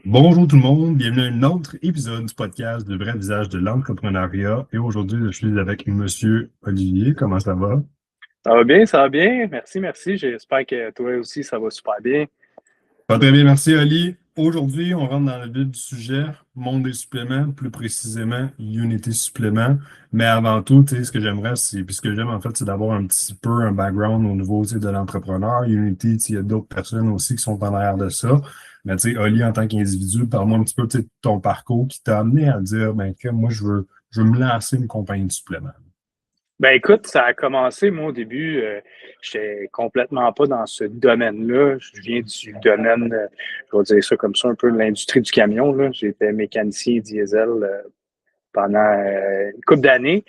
Bonjour tout le monde, bienvenue à un autre épisode du podcast Le vrai visage de l'entrepreneuriat. Et aujourd'hui, je suis avec Monsieur Olivier. Comment ça va? Ça va bien, ça va bien. Merci, merci. J'espère que toi aussi, ça va super bien. Pas très bien, merci Oli. Aujourd'hui, on rentre dans le vif du sujet, monde des suppléments, plus précisément Unity Suppléments. Mais avant tout, tu sais, ce que j'aimerais, puis ce que j'aime en fait, c'est d'avoir un petit peu un background au niveau, tu sais, de l'entrepreneur. Unity, tu sais, il y a d'autres personnes aussi qui sont en arrière de ça. Mais tu sais, Oli, en tant qu'individu, parle-moi un petit peu, tu sais, de ton parcours qui t'a amené à dire, ben, que moi, je veux me lancer une compagnie de suppléments. Ben écoute, ça a commencé, moi, au début, j'étais complètement pas dans ce domaine-là. Je viens du domaine, je vais dire ça comme ça, un peu de l'industrie du camion, là. J'étais mécanicien diesel pendant une couple d'années.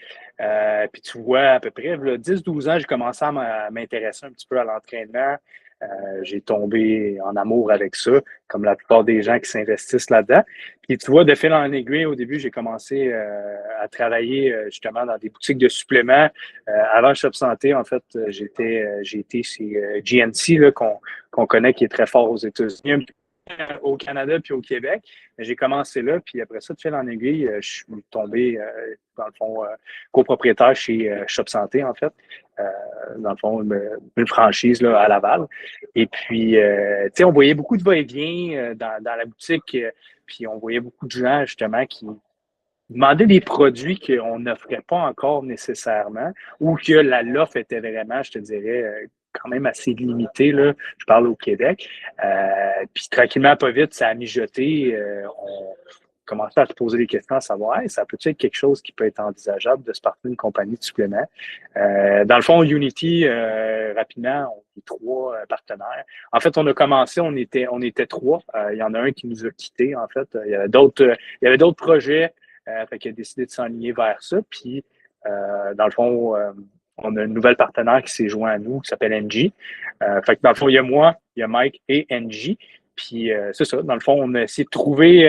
Puis tu vois, à peu près, là, 10-12 ans, j'ai commencé à m'intéresser un petit peu à l'entraînement. J'ai tombé en amour avec ça, comme la plupart des gens qui s'investissent là-dedans. Puis tu vois, de fil en aiguille, au début, j'ai commencé à travailler justement dans des boutiques de suppléments. Avant Shop Santé, en fait, j'ai été chez GNC, là, qu'on connaît, qui est très fort aux États-Unis, au Canada puis au Québec. J'ai commencé là, puis après ça, de fil en aiguille, je suis tombé, dans le fond, copropriétaire chez Shop Santé, en fait. Euh, dans le fond, une franchise là, à Laval. Et puis, tu sais, on voyait beaucoup de va-et-vient dans la boutique, puis on voyait beaucoup de gens, justement, qui demandaient des produits qu'on n'offrait pas encore nécessairement ou que l'offre était vraiment, je te dirais, quand même assez limitée, là. Je parle au Québec. Puis tranquillement, pas vite, ça a mijoté. On commençait à se poser des questions à savoir, hey, ça peut être quelque chose qui peut être envisageable de se partir d'une compagnie de suppléments. Dans le fond, Unity, rapidement, on est trois partenaires. En fait, on a commencé, on était trois. Il y en a un qui nous a quittés, en fait. Il y avait d'autres projets, fait qu'il a décidé de s'enligner vers ça. Puis, dans le fond, on a une nouvelle partenaire qui s'est joint à nous, qui s'appelle NG. Fait que dans le fond, il y a moi, il y a Mike et NG. Puis, c'est ça. Dans le fond, on a essayé de trouver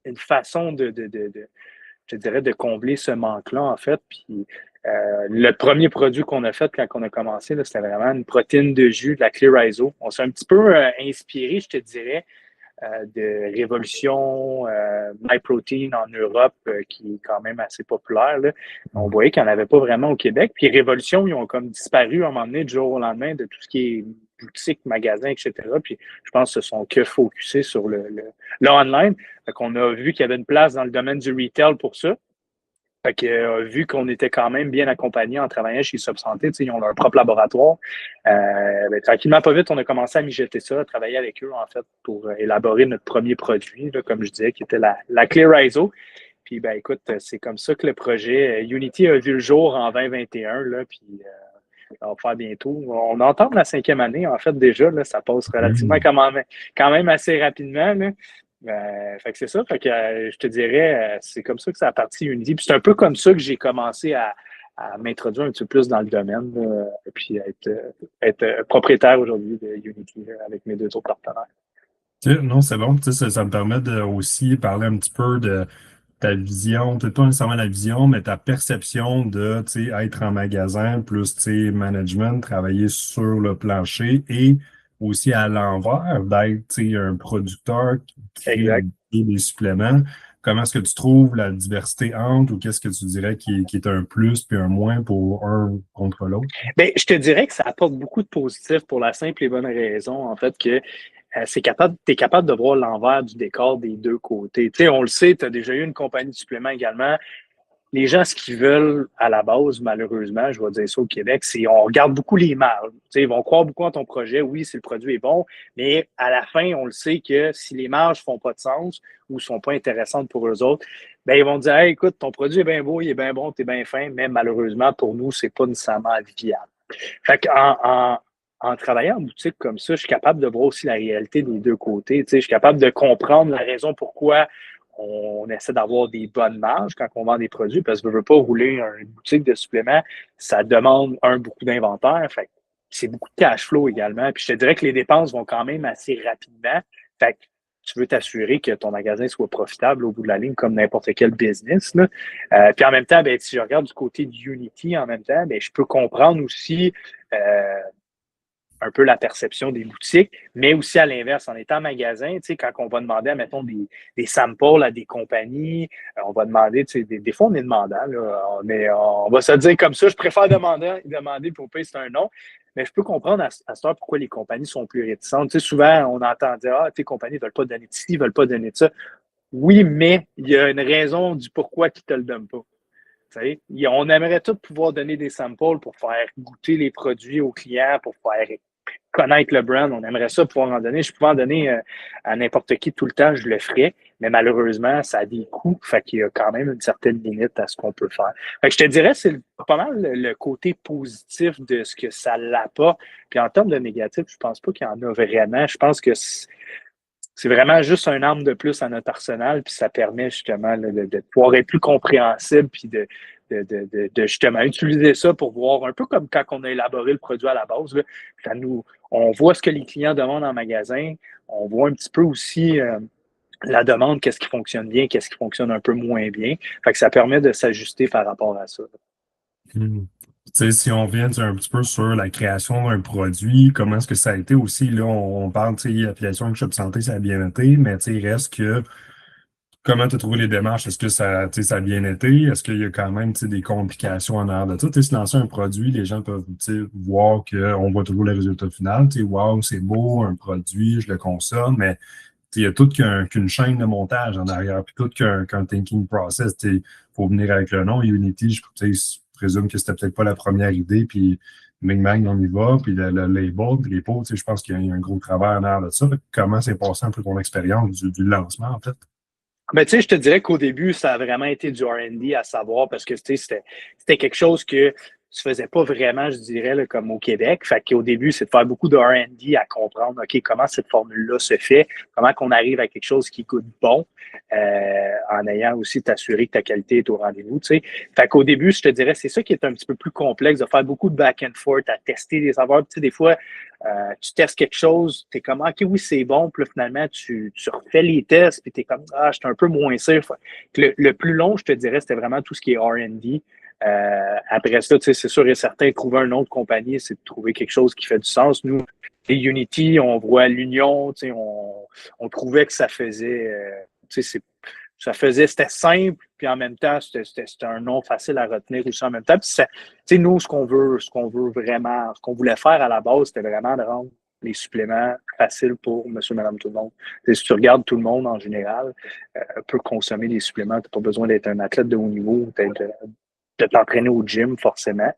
une façon je dirais, de combler ce manque-là, en fait. Puis, le premier produit qu'on a fait quand on a commencé, là, c'était vraiment une protéine de jus de la Clear ISO. On s'est un petit peu inspiré, je te dirais, de Révolution, MyProtein en Europe, qui est quand même assez populaire, là. On voyait qu'il n'y en avait pas vraiment au Québec. Puis Révolution, ils ont comme disparu à un moment donné, du jour au lendemain, de tout ce qui est boutique, magasin, etc. Puis je pense qu'ils se sont que focusés sur le online. Fait qu'on a vu qu'il y avait une place dans le domaine du retail pour ça. Fait que, vu qu'on était quand même bien accompagnés en travaillant chez Subsanté, ils ont leur propre laboratoire, ben, tranquillement, pas vite, on a commencé à mijoter ça, à travailler avec eux, en fait, pour élaborer notre premier produit, là, comme je disais, qui était la Clear ISO. Puis, ben, écoute, c'est comme ça que le projet Unity a vu le jour en 2021, là, puis ça va faire bientôt. On entend la cinquième année, en fait, déjà, là, ça passe relativement quand même assez rapidement, là. Fait que c'est ça. Fait que je te dirais, c'est comme ça que ça a parti Unity. Puis c'est un peu comme ça que j'ai commencé à m'introduire un petit peu plus dans le domaine, là, et puis être propriétaire aujourd'hui de Unity là, avec mes deux autres partenaires. Tu sais, non, c'est bon. Tu sais, ça me permet de aussi parler un petit peu de ta vision, peut-être pas nécessairement la vision, mais ta perception de, tu sais, être en magasin, plus, tu sais, management, travailler sur le plancher et aussi à l'envers, d'être, tu sais, un producteur qui Exact. crée des suppléments. Comment est-ce que tu trouves la diversité entre ou qu'est-ce que tu dirais qui est un plus puis un moins pour un contre l'autre? Bien, je te dirais que ça apporte beaucoup de positifs pour la simple et bonne raison, en fait, que tu es capable de voir l'envers du décor des deux côtés. Tu sais, on le sait, tu as déjà eu une compagnie de suppléments également. Les gens, ce qu'ils veulent à la base, malheureusement, je vais dire ça au Québec, c'est on regarde beaucoup les marges. Tu sais, ils vont croire beaucoup en ton projet. Oui, si le produit est bon, mais à la fin, on le sait que si les marges font pas de sens ou sont pas intéressantes pour eux autres, ben ils vont dire hey, écoute, ton produit est bien beau, il est bien bon, tu es bien fin, mais malheureusement, pour nous, c'est pas nécessairement viable. Fait en travaillant en boutique comme ça, je suis capable de voir aussi la réalité des deux côtés. Tu sais, je suis capable de comprendre la raison pourquoi on essaie d'avoir des bonnes marges quand on vend des produits, parce que je ne veux pas rouler une boutique de suppléments, ça demande beaucoup d'inventaire. Fait c'est beaucoup de cash flow également. Puis je te dirais que les dépenses vont quand même assez rapidement. Fait que tu veux t'assurer que ton magasin soit profitable au bout de la ligne, comme n'importe quel business, là. Puis en même temps, ben, si je regarde du côté de Unity en même temps, ben, je peux comprendre aussi euh, un peu la perception des boutiques, mais aussi à l'inverse, en étant magasin, tu sais, quand on va demander, mettons, des samples à des compagnies, on va demander, tu sais, des fois, on est demandant, là, on va se dire comme ça, je préfère demander pour payer, c'est un non, mais je peux comprendre à cette heure pourquoi les compagnies sont plus réticentes. Tu sais, souvent, on entend dire, ah, tes compagnies ne veulent pas donner de ci, ne veulent pas donner de ça. Oui, mais il y a une raison du pourquoi qu'ils ne te le donnent pas. On aimerait tous pouvoir donner des samples pour faire goûter les produits aux clients, pour faire connaître le brand. On aimerait ça pouvoir en donner. Je pouvais en donner à n'importe qui tout le temps, je le ferais, mais malheureusement, ça a des coûts. Fait qu'il y a quand même une certaine limite à ce qu'on peut faire. Fait que je te dirais, c'est pas mal le côté positif de ce que ça l'apporte. Puis en termes de négatif, je pense pas qu'il y en a vraiment. Je pense que c'est vraiment juste un arme de plus à notre arsenal, puis ça permet justement là, de pouvoir être plus compréhensible, puis de justement utiliser ça pour voir un peu comme quand on a élaboré le produit à la base. Là, on voit ce que les clients demandent en magasin, on voit un petit peu aussi la demande, qu'est-ce qui fonctionne bien, qu'est-ce qui fonctionne un peu moins bien. Fait que ça permet de s'ajuster par rapport à ça. Hmm. Tu sais, si on vient un petit peu sur la création d'un produit, comment est-ce que ça a été aussi, là, on parle, tu sais, application avec Shop Santé, ça a bien été, mais tu sais, il reste que comment tu as trouvé les démarches? Est-ce que ça, tu sais, ça a bien été? Est-ce qu'il y a quand même, tu sais, des complications en arrière de ça? Tu sais, se lancer un produit, les gens peuvent, tu sais, voir qu'on voit toujours le résultat final. Tu sais, wow, c'est beau, un produit, je le consomme, mais tu sais, il y a tout qu'une chaîne de montage en arrière, puis tout qu'un thinking process. Il faut venir avec le nom. Unity, je présume que c'était peut-être pas la première idée, puis Bing Bang, on y va, puis le label, puis les pots, je pense qu'il y a un gros travail en arrière de ça. Fait que comment s'est passé un peu ton expérience du lancement, en fait? Ben, tu sais, je te dirais qu'au début, ça a vraiment été du R&D à savoir parce que c'était quelque chose que tu faisais pas vraiment, je dirais, là, comme au Québec. Fait qu'au début, c'est de faire beaucoup de R&D à comprendre, OK, comment cette formule-là se fait, comment qu'on arrive à quelque chose qui goûte bon, en ayant aussi t'assurer que ta qualité est au rendez-vous, tu sais. Fait qu'au début, je te dirais, c'est ça qui est un petit peu plus complexe, de faire beaucoup de back and forth, à tester des saveurs. Tu sais, des fois, tu testes quelque chose, tu es comme, OK, oui, c'est bon, puis là, finalement, tu refais les tests, puis tu es comme, ah, j'étais un peu moins sûr. Le plus long, je te dirais, c'était vraiment tout ce qui est R&D. Après ça, tu sais, c'est sûr et certain, trouver un nom de compagnie, c'est de trouver quelque chose qui fait du sens. Nous, les Unity, on voit l'union, tu sais, on trouvait que ça faisait, tu sais, c'était simple, puis en même temps, c'était un nom facile à retenir aussi en même temps. Puis tu sais, nous, ce qu'on veut vraiment, ce qu'on voulait faire à la base, c'était vraiment de rendre les suppléments faciles pour monsieur, madame, tout le monde. Et si tu regardes tout le monde en général, peut consommer des suppléments. Tu n'as pas besoin d'être un athlète de haut niveau, de t'entraîner au gym, forcément.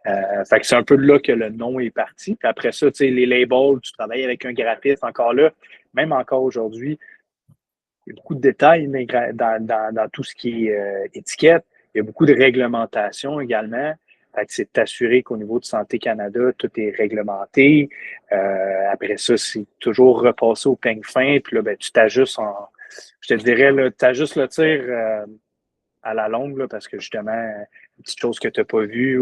Fait que c'est un peu de là que le nom est parti. Puis après ça, tu sais, les labels, tu travailles avec un graphiste encore là, même encore aujourd'hui. Il y a beaucoup de détails dans tout ce qui est étiquette. Il y a beaucoup de réglementation également. Fait que c'est de t'assurer qu'au niveau de Santé Canada, tout est réglementé. Après ça, c'est toujours repasser au peigne fin. Puis là, ben, tu t'ajustes je te dirais, tu ajustes le tir à la longue, là, parce que justement, une petite chose que tu n'as pas vue,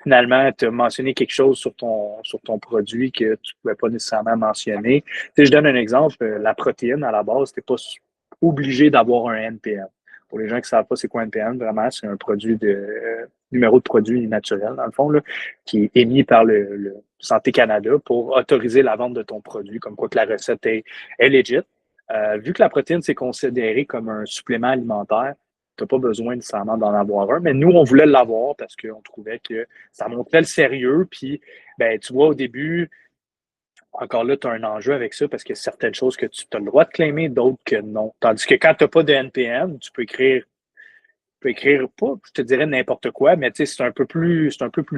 finalement, tu as mentionné quelque chose sur ton produit que tu ne pouvais pas nécessairement mentionner. Tu sais, je donne un exemple, la protéine, à la base, tu n'es pas obligé d'avoir un NPN. Pour les gens qui ne savent pas c'est quoi un NPN, vraiment, c'est un produit numéro de produit naturel, dans le fond, là, qui est émis par le Santé Canada pour autoriser la vente de ton produit, comme quoi que la recette est legit. Vu que la protéine, c'est considéré comme un supplément alimentaire, tu n'as pas besoin nécessairement d'en avoir un. Mais nous, on voulait l'avoir parce qu'on trouvait que ça montrait le sérieux. Puis, ben, tu vois, au début, encore là, tu as un enjeu avec ça parce qu'il y a certaines choses que tu as le droit de claimer, d'autres que non. Tandis que quand tu n'as pas de NPN, tu peux écrire pas, je te dirais n'importe quoi, mais tu sais, c'est un peu plus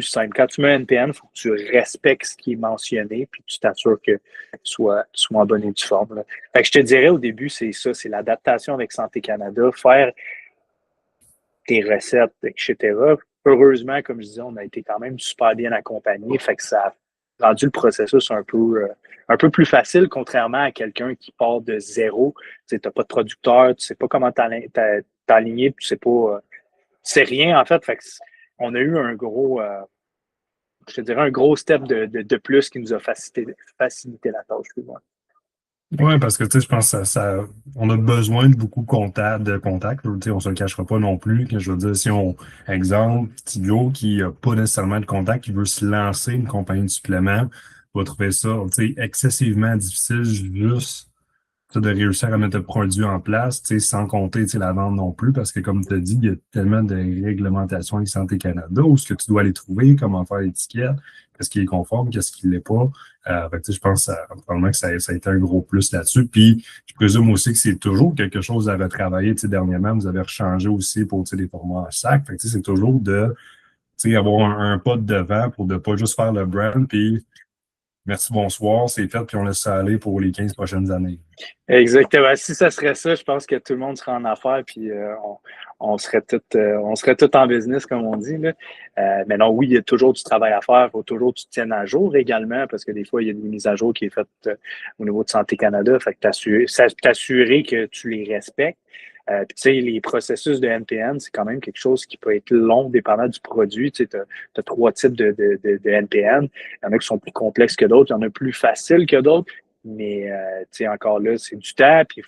simple. Quand tu mets un NPN, il faut que tu respectes ce qui est mentionné, puis tu t'assures que tu sois en bonne et due forme, là. Fait que je te dirais au début, c'est ça, c'est l'adaptation avec Santé Canada, faire tes recettes, etc. Heureusement, comme je disais, on a été quand même super bien accompagnés, fait que ça a rendu le processus un peu plus facile, contrairement à quelqu'un qui part de zéro. Tu n'as pas de producteur, tu sais pas comment t'aligner, tu sais pas, tu sais rien en fait. Fait que on a eu je te dirais un gros step de plus qui nous a facilité la tâche. Oui, parce que tu sais, je pense que on a besoin de beaucoup de contacts. Tu sais, on se le cachera pas non plus. Que je veux dire, si on, exemple, Thibaut qui n'a pas nécessairement de contact, qui veut se lancer une compagnie de suppléments, tu vas trouver ça, tu sais, excessivement difficile juste de réussir à mettre le produit en place, tu sais, sans compter, tu sais, la vente non plus, parce que comme tu as dit, il y a tellement de réglementations avec Santé Canada, où ce que tu dois aller trouver, comment faire l'étiquette, qu'est-ce qui est conforme, qu'est-ce qui ne l'est pas. Fait que, tu sais, je pense probablement que ça a été un gros plus là-dessus. Puis, je présume aussi que c'est toujours quelque chose à retravailler. Tu sais, dernièrement, vous avez rechangé aussi pour, tu sais, les formats en sac. Fait que, tu sais, c'est toujours de, tu sais, avoir un pas de devant pour ne pas juste faire le brand, puis merci, bonsoir, c'est fait, puis on laisse ça aller pour les 15 prochaines années. Exactement. Si ça serait ça, je pense que tout le monde serait en affaires, puis on serait tout en business, comme on dit, là. Mais non, oui, il y a toujours du travail à faire. Il faut toujours que tu te tiennes à jour également, parce que des fois, il y a des mises à jour qui est faite au niveau de Santé Canada. Fait que t'assurer que tu les respectes. Puis, tu sais, les processus de NPN, c'est quand même quelque chose qui peut être long, dépendant du produit. Tu sais, t'as 3 types de NPN. Il y en a qui sont plus complexes que d'autres, il y en a plus faciles que d'autres. Mais, tu sais, encore là, c'est du temps, puis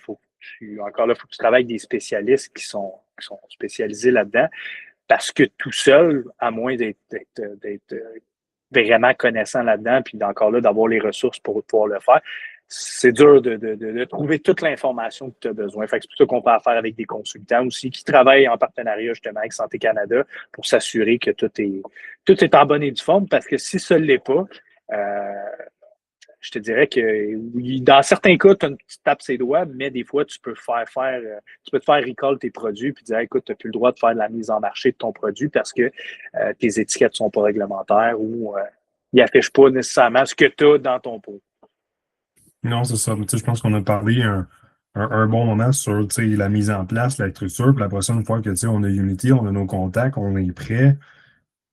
encore là, il faut que tu travailles avec des spécialistes qui sont spécialisés là-dedans. Parce que tout seul, à moins d'être vraiment connaissant là-dedans, puis encore là, d'avoir les ressources pour pouvoir le faire, c'est dur de trouver toute l'information que tu as besoin. Fait que c'est pour ça qu'on peut affaire avec des consultants aussi qui travaillent en partenariat justement avec Santé Canada pour s'assurer que tout est en bonne et due forme, parce que si ça ne l'est pas, euh, je te dirais que oui, dans certains cas, tu tapes ses doigts, mais des fois, tu peux tu peux te faire recall tes produits puis dire, écoute, tu n'as plus le droit de faire de la mise en marché de ton produit parce que tes étiquettes ne sont pas réglementaires ou ils n'affichent pas nécessairement ce que tu as dans ton pot. Non, c'est ça. Tu sais, je pense qu'on a parlé un bon moment sur tu sais, la mise en place, la structure. Puis la prochaine fois que tu sais, on a Unity, on a nos contacts, on est prêt,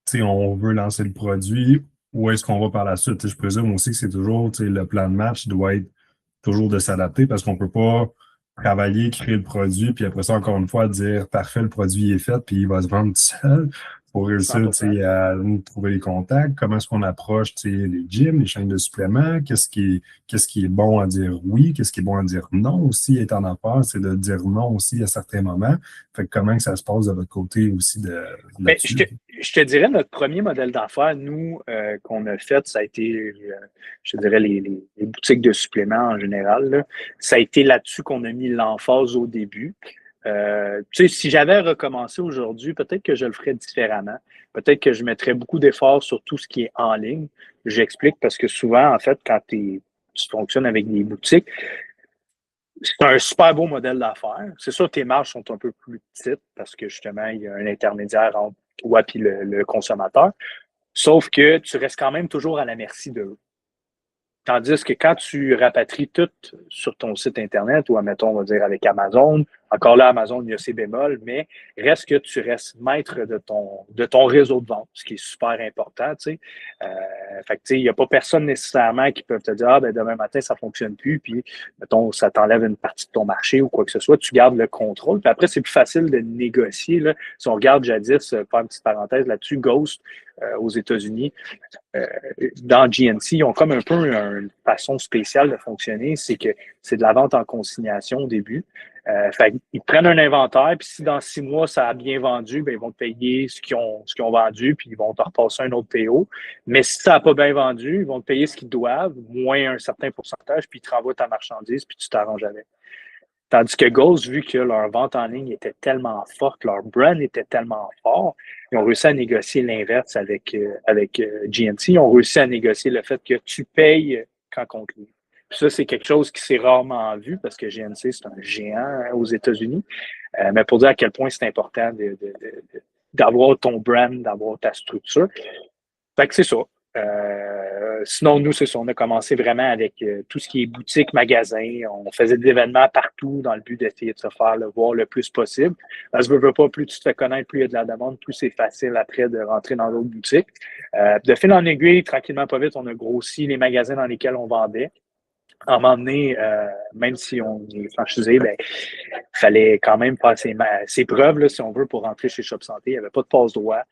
tu sais, on veut lancer le produit, où est-ce qu'on va par la suite? Tu sais, je présume aussi que c'est toujours tu sais, le plan de match doit être toujours de s'adapter parce qu'on peut pas travailler, créer le produit, puis après ça, encore une fois, dire parfait, le produit est fait, puis il va se vendre tout seul pour réussir 100%. à nous trouver les contacts. Comment est-ce qu'on approche les gyms, les chaînes de suppléments? Qu'est-ce qui est bon à dire oui? Qu'est-ce qui est bon à dire non aussi, être en affaires, c'est de dire non aussi à certains moments. Fait que comment que ça se passe de votre côté aussi Ben, je là-dessus? te, je te dirais, notre premier modèle d'affaires, nous, qu'on a fait, ça a été, je te dirais, les boutiques de suppléments en général, là. Ça a été là-dessus qu'on a mis l'emphase au début. Tu sais, si j'avais recommencé aujourd'hui, peut-être que je le ferais différemment. Peut-être que je mettrais beaucoup d'efforts sur tout ce qui est en ligne. J'explique parce que souvent, en fait, quand tu fonctionnes avec des boutiques, c'est un super beau modèle d'affaires. C'est sûr que tes marges sont un peu plus petites parce que justement, il y a un intermédiaire entre toi et le consommateur. Sauf que tu restes quand même toujours à la merci d'eux. Tandis que quand tu rapatries tout sur ton site Internet, ou admettons, on va dire avec Amazon, encore là, Amazon, il y a ses bémols, mais reste que tu restes maître de ton réseau de vente, ce qui est super important, tu sais. Fait que, tu sais, il n'y a pas personne nécessairement qui peut te dire, ah, ben, demain matin, ça ne fonctionne plus, puis, mettons, ça t'enlève une partie de ton marché ou quoi que ce soit. Tu gardes le contrôle. Puis après, c'est plus facile de négocier, là. Si on regarde jadis, faire une petite parenthèse là-dessus, Ghost, aux États-Unis, euh, dans GNC, ils ont comme un peu une façon spéciale de fonctionner, c'est que c'est de la vente en consignation au début. Fait ils prennent un inventaire, puis si dans 6 mois, ça a bien vendu, ben, ils vont te payer ce qu'ils ont vendu, puis ils vont te repasser un autre PO. Mais si ça n'a pas bien vendu, ils vont te payer ce qu'ils doivent, moins un certain pourcentage, puis ils te renvoient ta marchandise, puis tu t'arranges avec. Tandis que Ghost, vu que leur vente en ligne était tellement forte, leur brand était tellement fort, ils ont réussi à négocier l'inverse avec GNC. Ils ont réussi à négocier le fait que tu payes quand on te livre. Puis ça, c'est quelque chose qui s'est rarement vu parce que GNC, c'est un géant aux États-Unis. Mais pour dire à quel point c'est important d'avoir ton brand, d'avoir ta structure. Fait que c'est ça. Sinon, nous, c'est ça. On a commencé vraiment avec tout ce qui est boutique, magasin. On faisait des événements partout dans le but d'essayer de se faire le voir le plus possible. Parce que veux pas, plus tu te fais connaître, plus il y a de la demande, plus c'est facile après de rentrer dans d'autres boutiques. De fil en aiguille, tranquillement, pas vite, on a grossi les magasins dans lesquels on vendait. À un moment donné, même si on est franchisé, ben, fallait quand même faire ses preuves, là, si on veut, pour rentrer chez Shop Santé. Il n'y avait pas de passe-droit.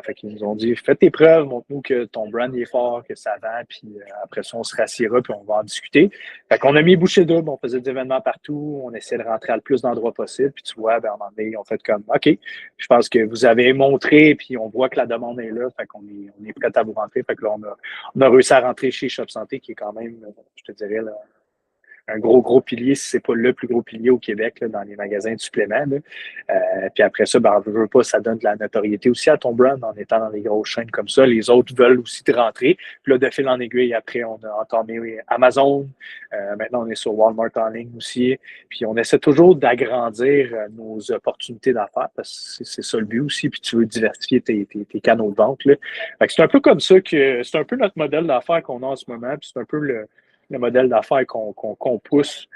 Fait qu'ils nous ont dit, fais tes preuves, montre-nous que ton brand est fort, que ça vend, puis après ça, on se rassiera, puis on va en discuter. Fait qu'on a mis bouchée double, on faisait des événements partout, on essayait de rentrer à le plus d'endroits possible, puis tu vois, ben, à un moment donné, on fait comme, OK, je pense que vous avez montré, puis on voit que la demande est là, fait qu'on est prêt à vous rentrer. Fait que là, on a réussi à rentrer chez Shop Santé, qui est quand même, je te dirais, là, un gros pilier, si c'est pas le plus gros pilier au Québec, là, dans les magasins de suppléments. Puis après ça, ben, on veut pas, ça donne de la notoriété aussi à ton brand en étant dans les grosses chaînes comme ça. Les autres veulent aussi te rentrer. Puis là, de fil en aiguille, après, on a entamé Amazon. Maintenant, on est sur Walmart en ligne aussi. Puis on essaie toujours d'agrandir nos opportunités d'affaires parce que c'est ça le but aussi. Puis tu veux diversifier tes canaux de vente. Là. Fait que c'est un peu comme ça que c'est un peu notre modèle d'affaires qu'on a en ce moment. Puis c'est un peu le modèle d'affaires qu'on pousse,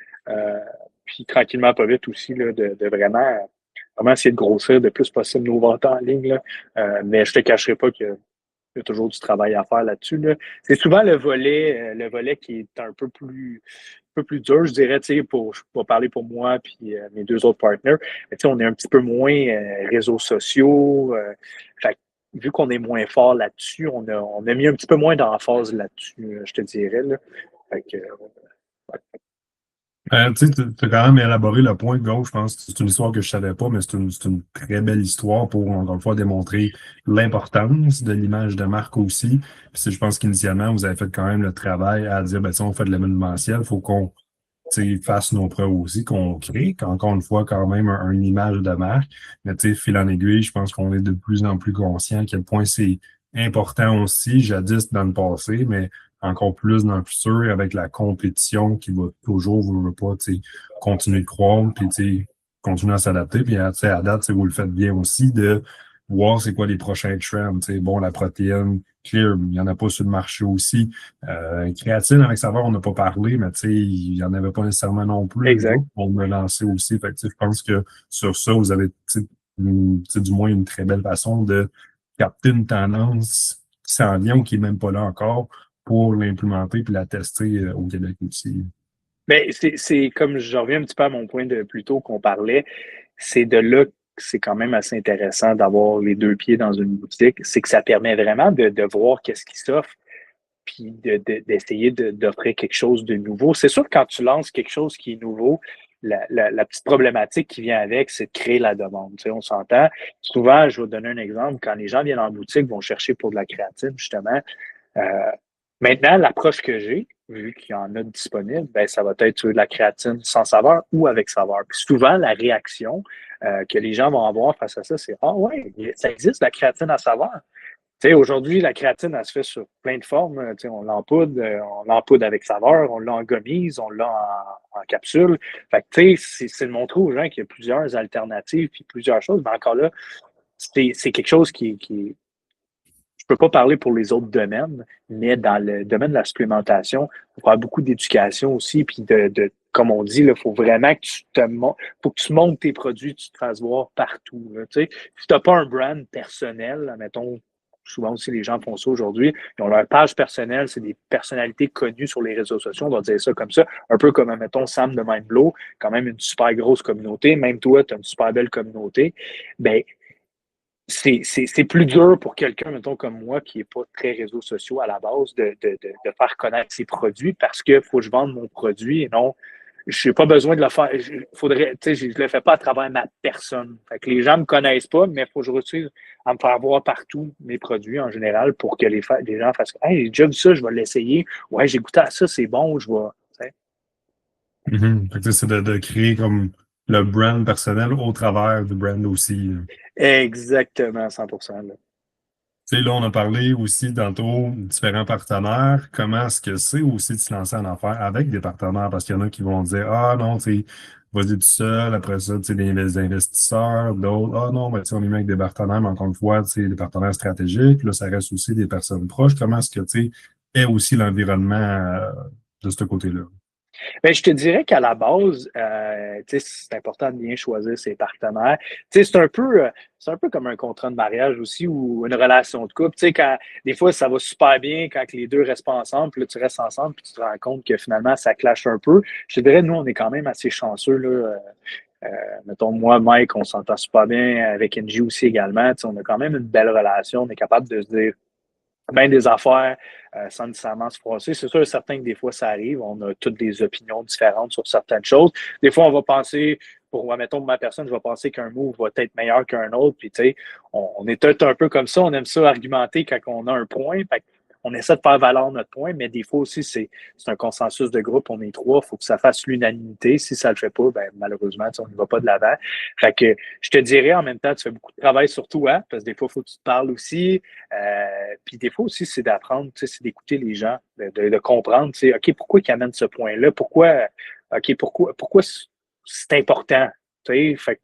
puis tranquillement, pas vite aussi, là, de vraiment essayer de grossir le plus possible nos ventes en ligne. Là. Mais je te cacherai pas qu'il y a toujours du travail à faire là-dessus. Là. C'est souvent le volet qui est un peu plus dur, je dirais, tu sais, je vais parler pour moi puis mes deux autres partners. Mais tu sais, on est un petit peu moins réseaux sociaux. Fait vu qu'on est moins fort là-dessus, on a mis un petit peu moins d'emphase là-dessus, je te dirais. Là. Fait que, ouais. Tu sais, tu as quand même élaboré le point de gauche, je pense. C'est une histoire que je savais pas, mais c'est une très belle histoire pour, encore une fois, démontrer l'importance de l'image de marque aussi. Puis je pense qu'initialement, vous avez fait quand même le travail à dire, ben, si on fait de l'événementiel, il faut qu'on fasse nos preuves aussi, qu'on crée, qu'encore une fois, quand même, une image de marque. Mais tu sais, fil en aiguille, je pense qu'on est de plus en plus conscient à quel point c'est important aussi, jadis dans le passé, mais encore plus dans le futur avec la compétition qui va toujours, vous ne pas, continuer de croître, puis continuer à s'adapter. Puis à date, vous le faites bien aussi de voir c'est quoi les prochains trends. Bon, la protéine, clear, il n'y en a pas sur le marché aussi. Créatine avec saveur, on n'a pas parlé, mais il n'y en avait pas nécessairement non plus. Exact. On me lancer aussi. Fait que, je pense que sur ça, vous avez du moins une très belle façon de capter une tendance qui s'en vient ou qui n'est même pas là encore pour l'implémenter puis la tester au Québec aussi. Mais c'est comme je reviens un petit peu à mon point de plus tôt qu'on parlait, c'est de là que c'est quand même assez intéressant d'avoir les deux pieds dans une boutique. C'est que ça permet vraiment de voir qu'est-ce qui s'offre, puis d'essayer d'offrir quelque chose de nouveau. C'est sûr que quand tu lances quelque chose qui est nouveau, la petite problématique qui vient avec, c'est de créer la demande. Tu sais, on s'entend. Souvent, je vais te donner un exemple. Quand les gens viennent en boutique, vont chercher pour de la créatine, justement. Euh, Maintenant, l'approche que j'ai, vu qu'il y en a disponible, ben, ça va être de la créatine sans saveur ou avec saveur. Puis souvent, la réaction que les gens vont avoir face à ça, c'est Ah ouais, ça existe la créatine à saveur. Tu sais, aujourd'hui, la créatine, elle se fait sur plein de formes. Tu sais, on l'empoudre avec saveur, on l'a en gommise, on l'a en capsule. Fait que, tu sais, c'est de montrer aux gens qu'il y a plusieurs alternatives puis plusieurs choses. Mais encore là, c'est quelque chose qui je peux pas parler pour les autres domaines, mais dans le domaine de la supplémentation, il faut faire beaucoup d'éducation aussi, puis comme on dit, il faut vraiment que faut que tu montes tes produits, tu te fasses voir partout. Là, tu sais. Si tu n'as pas un brand personnel, mettons, souvent aussi les gens font ça aujourd'hui, ils ont leur page personnelle, c'est des personnalités connues sur les réseaux sociaux, on va dire ça comme ça, un peu comme, mettons, Sam de Mindblow, quand même une super grosse communauté, même toi, tu as une super belle communauté, ben c'est plus dur pour quelqu'un, mettons, comme moi, qui n'est pas très réseaux sociaux à la base, de faire connaître ses produits parce qu'il faut que je vende mon produit et non, je n'ai pas besoin de le faire. Je ne le fais pas à travers ma personne. Fait que les gens ne me connaissent pas, mais il faut que je réussisse à me faire voir partout mes produits en général pour que les gens fassent Hey, j'ai déjà vu ça, je vais l'essayer. Ouais, j'ai goûté à ça, c'est bon, je vais. Fait que, c'est de créer comme le brand personnel au travers du brand aussi. Là. Exactement, 100%. Là. Là, on a parlé aussi tantôt de différents partenaires. Comment est-ce que c'est aussi de se lancer en affaires avec des partenaires? Parce qu'il y en a qui vont dire Ah non, vas-y tout seul, après ça, des investisseurs, d'autres, ah non, ben, on est mis avec des partenaires, mais encore une fois, des partenaires stratégiques. Là, ça reste aussi des personnes proches. Comment est-ce que est aussi l'environnement de ce côté-là? Ben, je te dirais qu'à la base, c'est important de bien choisir ses partenaires. C'est un peu comme un contrat de mariage aussi ou une relation de couple. Des fois, ça va super bien quand les deux restent pas ensemble, puis là, tu restes ensemble, puis tu te rends compte que finalement, ça clash un peu. Je te dirais, nous, on est quand même assez chanceux. Là, Mettons, moi, Mike, on s'entend super bien avec NG aussi également. On a quand même une belle relation. On est capable de se dire bien des affaires sans nécessairement se froisser. C'est sûr et certain que des fois, ça arrive. On a toutes des opinions différentes sur certaines choses. Des fois, on va penser, mettons, ma personne, je vais penser qu'un move va être meilleur qu'un autre. Puis, tu sais, on est peut-être un peu comme ça. On aime ça argumenter quand on a un point. Fait on essaie de faire valoir notre point, mais des fois aussi, c'est un consensus de groupe. On est trois. Il faut que ça fasse l'unanimité. Si ça ne le fait pas, ben, malheureusement, on ne va pas de l'avant. Fait que je te dirais en même temps, tu fais beaucoup de travail sur toi, parce que des fois, il faut que tu te parles aussi. Puis des fois aussi, c'est d'apprendre, c'est d'écouter les gens, de comprendre, OK, pourquoi ils amènent ce point-là? Pourquoi c'est important? Fait que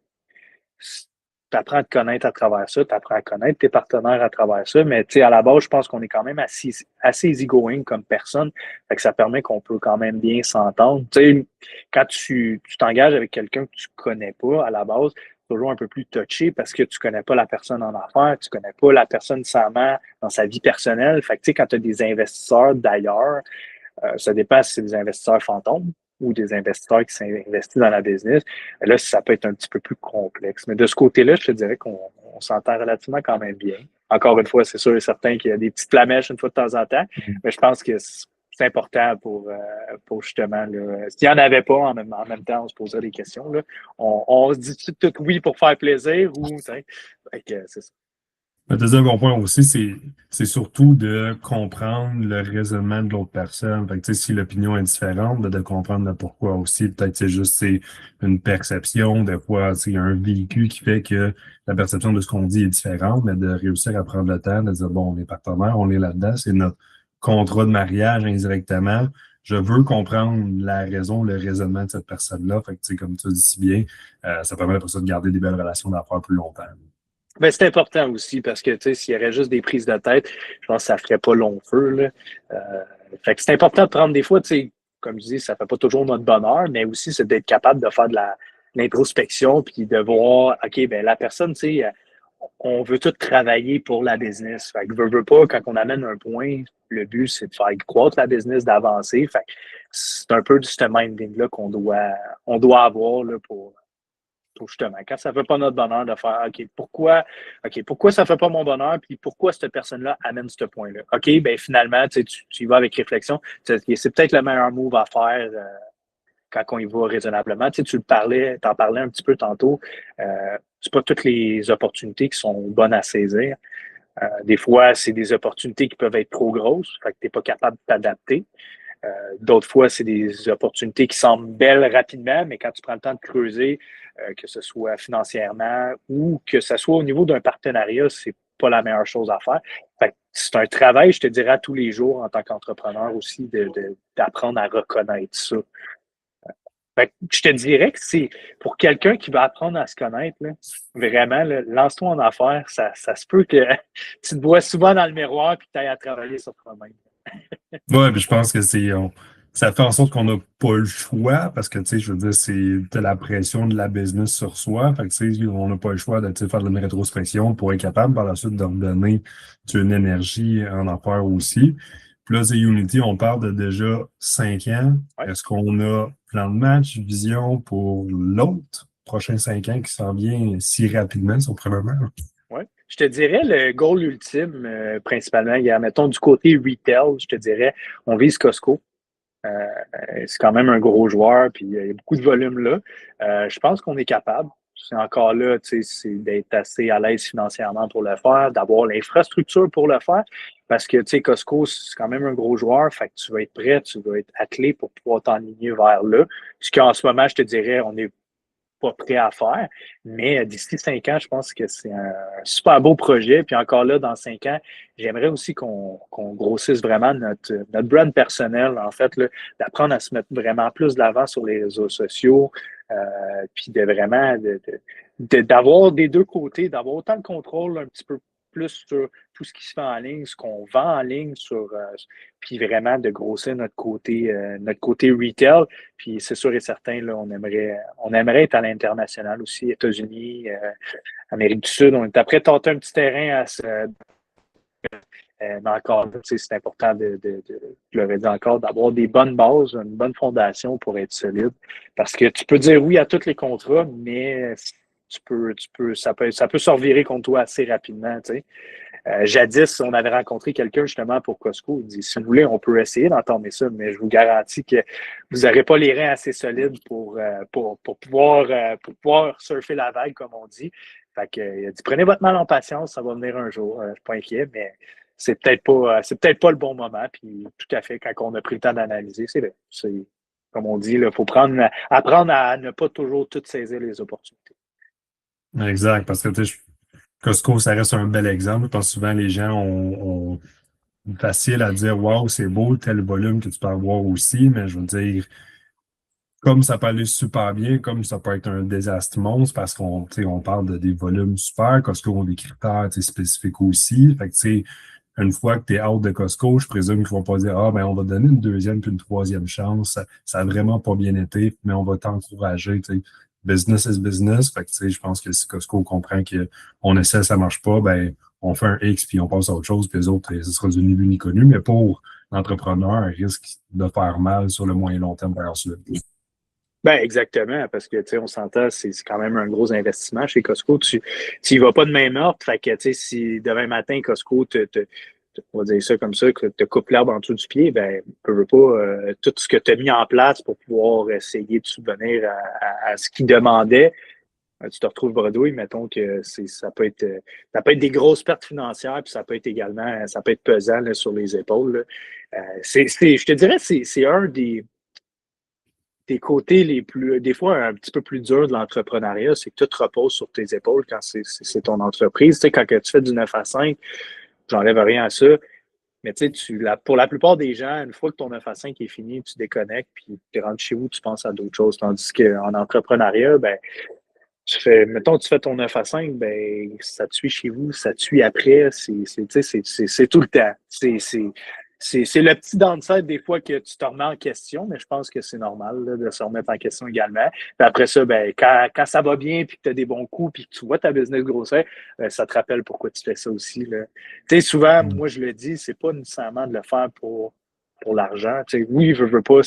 tu apprends à te connaître à travers ça, tu apprends à connaître tes partenaires à travers ça, mais à la base, je pense qu'on est quand même assez easygoing comme personne, fait que ça permet qu'on peut quand même bien s'entendre. Quand tu t'engages avec quelqu'un que tu connais pas à la base, c'est toujours un peu plus touché parce que tu connais pas la personne en affaires, tu connais pas la personne nécessairement dans sa vie personnelle. Fait que quand tu as des investisseurs d'ailleurs, ça dépend si c'est des investisseurs fantômes ou des investisseurs qui s'investissent dans la business. Là, ça peut être un petit peu plus complexe. Mais de ce côté-là, je te dirais qu'on s'entend relativement quand même bien. Encore une fois, c'est sûr et certain qu'il y a des petites flamèches une fois de temps en temps, mais je pense que c'est important pour justement, s'il n'y en avait pas, en même temps, on se poserait des questions. Là. On se dit tout oui pour faire plaisir ou, c'est ça. Le deuxième bon point aussi, c'est surtout de comprendre le raisonnement de l'autre personne. Fait que, tu sais, si l'opinion est différente, de comprendre le pourquoi aussi. Peut-être que c'est une perception. Des fois, il y a un vécu qui fait que la perception de ce qu'on dit est différente, mais de réussir à prendre le temps de dire, bon, on est partenaires, on est là-dedans, c'est notre contrat de mariage indirectement. Je veux comprendre la raison, le raisonnement de cette personne-là. Fait que, tu sais, comme tu dis si bien, ça permet pour ça de garder des belles relations d'affaires plus longtemps. Ben, c'est important aussi parce que, tu sais, s'il y aurait juste des prises de tête, je pense que ça ferait pas long feu, là. Fait que c'est important de prendre des fois, tu sais, comme je dis, ça fait pas toujours notre bonheur, mais aussi c'est d'être capable de faire de l'introspection puis de voir, OK, ben, la personne, tu sais, on veut tout travailler pour la business. Fait que veut pas, quand on amène un point, le but, c'est de faire croître la business, d'avancer. Fait que c'est un peu de ce minding-là on doit avoir, là, pour justement, quand ça ne fait pas notre bonheur de faire pourquoi ça ne fait pas mon bonheur, puis pourquoi cette personne-là amène ce point-là. OK, ben finalement, tu y vas avec réflexion. C'est peut-être le meilleur move à faire quand on y va raisonnablement. Tu t'en parlais un petit peu tantôt. C'est pas toutes les opportunités qui sont bonnes à saisir. Des fois, c'est des opportunités qui peuvent être trop grosses, fait que tu n'es pas capable de t'adapter. D'autres fois, c'est des opportunités qui semblent belles rapidement, mais quand tu prends le temps de creuser, que ce soit financièrement ou que ce soit au niveau d'un partenariat, c'est pas la meilleure chose à faire. Fait que c'est un travail, je te dirais, à tous les jours en tant qu'entrepreneur aussi, d'apprendre à reconnaître ça. Fait que je te dirais que c'est pour quelqu'un qui va apprendre à se connaître, là, vraiment, là, lance-toi en affaires. Ça se peut que tu te vois souvent dans le miroir et que tu ailles à travailler sur toi-même. Ouais, puis je pense que ça fait en sorte qu'on n'a pas le choix parce que, tu sais, je veux dire, t'as la pression de la business sur soi. Fait que, tu sais, on n'a pas le choix de, tu sais, faire de une rétrospection pour être capable par la suite de redonner, une énergie en affaires aussi. Puis là, c'est Unity, on parle de déjà 5 ans. Ouais. Est-ce qu'on a plan de match, vision pour l'autre prochain 5 ans qui s'en vient si rapidement, sur premièrement? Oui. Je te dirais le goal ultime, principalement, il y a, mettons, du côté retail, je te dirais, on vise Costco. C'est quand même un gros joueur, puis il y a beaucoup de volume là. Je pense qu'on est capable. C'est encore là, tu sais, c'est d'être assez à l'aise financièrement pour le faire, d'avoir l'infrastructure pour le faire, parce que, tu sais, Costco, c'est quand même un gros joueur, fait que tu vas être prêt, tu vas être attelé pour pouvoir t'enligner vers là. Ce qu'en ce moment, je te dirais, on est pas prêt à faire. Mais d'ici 5 ans, je pense que c'est un super beau projet. Puis encore là, dans 5 ans, j'aimerais aussi qu'on grossisse vraiment notre brand personnel, en fait, là, d'apprendre à se mettre vraiment plus de l'avant sur les réseaux sociaux, puis de vraiment d'avoir des deux côtés, d'avoir autant de contrôle un petit peu plus sur tout ce qui se fait en ligne, ce qu'on vend en ligne, puis vraiment de grossir notre côté retail. Puis c'est sûr et certain, là, on aimerait être à l'international aussi, États-Unis, Amérique du Sud. On est après tenter un petit terrain Mais encore là, c'est important je l'aurais dit encore, d'avoir des bonnes bases, une bonne fondation pour être solide. Parce que tu peux dire oui à tous les contrats, mais ça peut se revirer contre toi assez rapidement. Tu sais. Jadis, on avait rencontré quelqu'un justement pour Costco. Il dit, si vous voulez, on peut essayer d'entamer ça, mais je vous garantis que vous n'aurez pas les reins assez solides pour pouvoir surfer la vague, comme on dit. Fait que, il a dit, prenez votre mal en patience, ça va venir un jour. Je ne suis pas inquiet, mais c'est peut-être pas le bon moment. Puis tout à fait, quand on a pris le temps d'analyser, c'est vrai. C'est, comme on dit, il faut apprendre à ne pas toujours tout saisir les opportunités. Exact, parce que tu sais, Costco, ça reste un bel exemple, parce que souvent les gens ont facile à dire waouh, c'est beau, tel volume que tu peux avoir aussi, mais je veux dire, comme ça peut aller super bien, comme ça peut être un désastre monstre, parce qu'on tu sais, on parle de des volumes super, Costco ont des critères tu sais, spécifiques aussi. Fait que tu sais, une fois que tu es out de Costco, je présume qu'ils vont pas dire ah ben on va te donner une deuxième puis une troisième chance. Ça a vraiment pas bien été, mais on va t'encourager. Tu sais. Business is business. Fait que tu sais, je pense que si Costco comprend qu'on essaie, ça marche pas, ben on fait un X puis on passe à autre chose, puis les autres, ce sera du ni vu ni connu. Mais pour l'entrepreneur, un risque de faire mal sur le moyen long terme par la suite. Ben exactement, parce que tu sais, on s'entend, c'est quand même un gros investissement chez Costco. Tu y vas pas de même ordre. Fait que tu sais, si demain matin, Costco on va dire ça comme ça, que te coupe l'herbe en dessous du pied, ben, tu veux pas tout ce que tu as mis en place pour pouvoir essayer de subvenir à ce qu'ils demandaient, tu te retrouves bredouille, mettons que ça peut être des grosses pertes financières, puis ça peut être également, ça peut être pesant là, sur les épaules. Là. Je te dirais, c'est un des côtés les plus, des fois un petit peu plus durs de l'entrepreneuriat, c'est que tout repose sur tes épaules quand c'est ton entreprise. Tu sais, quand que tu fais du 9 à 5, j'enlève rien à ça, mais tu sais, pour la plupart des gens, une fois que ton 9 à 5 est fini, tu déconnectes, puis tu rentres chez vous, tu penses à d'autres choses. Tandis qu'en entrepreneuriat, ben, mettons, tu fais ton 9 à 5, ben, ça te suit chez vous, ça te suit après, tu sais, c'est tout le temps. C'est le petit downside des fois que tu te remets en question, mais je pense que c'est normal là, de se remettre en question également. Puis après ça, ben, quand ça va bien, puis que tu as des bons coups, puis que tu vois ta business grossir, ça te rappelle pourquoi tu fais ça aussi. Là. Tu sais, souvent, moi, je le dis, c'est pas nécessairement de le faire pour l'argent. Tu sais, oui, je veux pas,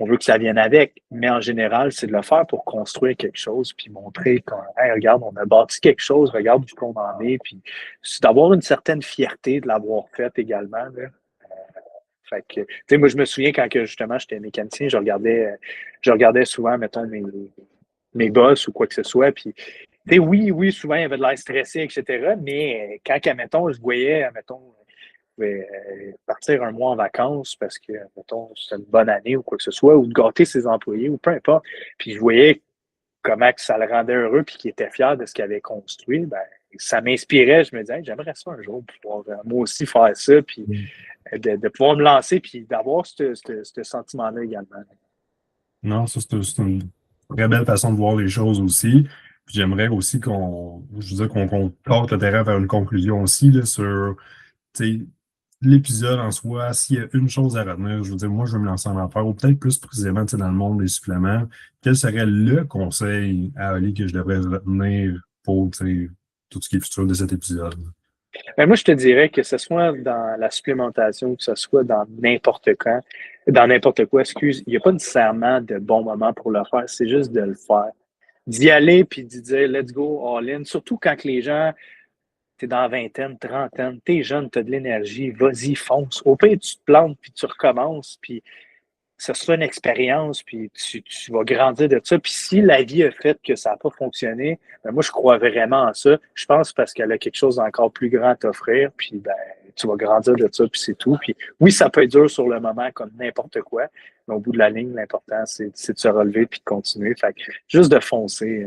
on veut que ça vienne avec, mais en général, c'est de le faire pour construire quelque chose, puis montrer qu'on, hey, regarde, on a bâti quelque chose, regarde où on en est, puis c'est d'avoir une certaine fierté de l'avoir fait également. Là. Fait que, tu sais, moi, je me souviens quand que, justement j'étais mécanicien, je regardais souvent, mettons, mes boss ou quoi que ce soit, puis tu sais, oui, souvent, il y avait de l'air stressé, etc., mais quand, mettons, je voyais, mettons, partir un mois en vacances parce que, mettons, c'est une bonne année ou quoi que ce soit, ou de gâter ses employés, ou peu importe. Puis je voyais comment que ça le rendait heureux puis qu'il était fier de ce qu'il avait construit. Ben, ça m'inspirait. Je me disais, hey, j'aimerais ça un jour pouvoir moi aussi faire ça, puis de pouvoir me lancer, puis d'avoir ce sentiment-là également. Non, ça, c'est une très belle façon de voir les choses aussi. Puis j'aimerais aussi je veux dire, qu'on porte le terrain vers une conclusion aussi là, sur tu sais, l'épisode en soi. S'il y a une chose à retenir, je veux dire, moi, je vais me lancer en affaires, ou peut-être plus précisément tu sais, dans le monde des suppléments. Quel serait le conseil à Ali que je devrais retenir pour tu sais, tout ce qui est futur de cet épisode? Ben, moi, je te dirais que ce soit dans la supplémentation, que ce soit dans n'importe quoi, excuse, il n'y a pas nécessairement de bon moment pour le faire, c'est juste de le faire. D'y aller puis d'y dire let's go all in, surtout quand que les gens, t'es dans la vingtaine, trentaine, t'es jeune, t'as de l'énergie, vas-y, fonce. Au pire, tu te plantes puis tu recommences, puis ça sera une expérience, puis tu vas grandir de ça. Puis si la vie a fait que ça n'a pas fonctionné, ben moi, je crois vraiment en ça. Je pense parce qu'elle a quelque chose d'encore plus grand à t'offrir, puis ben, tu vas grandir de ça, puis c'est tout. Puis oui, ça peut être dur sur le moment, comme n'importe quoi, mais au bout de la ligne, l'important, c'est de se relever puis de continuer. Fait que juste de foncer.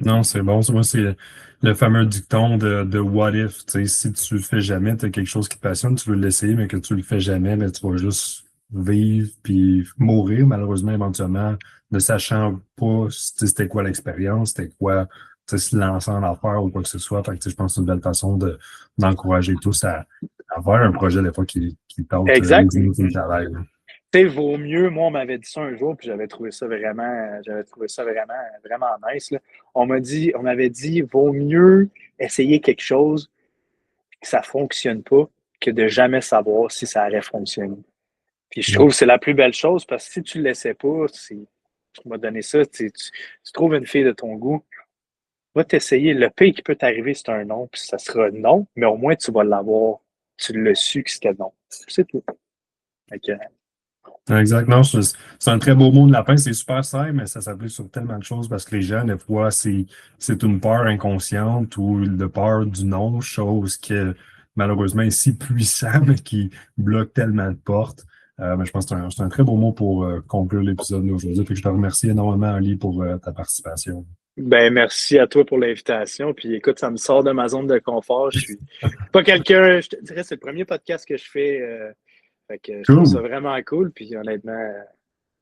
Non, c'est bon. Moi, c'est le fameux dicton de what if. Tu sais, si tu le fais jamais, tu as quelque chose qui te passionne, tu veux l'essayer, mais que tu le fais jamais, mais tu vas juste vivre puis mourir, malheureusement, éventuellement, ne sachant pas tu sais, c'était quoi l'expérience, c'était quoi tu sais, se lancer en affaires ou quoi que ce soit. Fait que, tu sais, je pense que c'est une belle façon d'encourager tous à faire un projet des fois qui tente Exact. le travail. Tu sais, vaut mieux, moi, on m'avait dit ça un jour, puis j'avais trouvé ça vraiment, vraiment nice. Là. On m'avait dit, vaut mieux essayer quelque chose que ça fonctionne pas que de jamais savoir si ça aurait fonctionné. Puis je trouve que c'est la plus belle chose parce que si tu le laissais pas, tu m'as donné ça, tu trouves une fille de ton goût, va t'essayer. Le pire qui peut t'arriver, c'est un non, puis ça sera non, mais au moins tu vas l'avoir. Tu l'as su que c'était non. C'est tout. Ok. Exactement. C'est un très beau mot de la fin. C'est super simple, mais ça s'applique sur tellement de choses parce que les gens, des fois, c'est une peur inconsciente ou de peur du non, chose qui malheureusement est si puissant, mais qui bloque tellement de portes. Mais je pense que c'est un très beau mot pour conclure l'épisode d'aujourd'hui. Puis je te remercie énormément, Ali, pour ta participation. Ben, merci à toi pour l'invitation. Puis écoute, ça me sort de ma zone de confort. Je suis pas quelqu'un, je te dirais, c'est le premier podcast que je fais. Fait que je trouve ça Cool. vraiment cool. Puis honnêtement,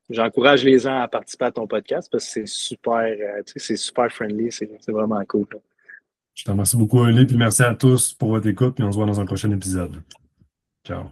j'encourage les gens à participer à ton podcast parce que c'est super, tu sais, c'est super friendly. C'est vraiment cool. Je te remercie beaucoup, Ali, puis merci à tous pour votre écoute, puis on se voit dans un prochain épisode. Ciao.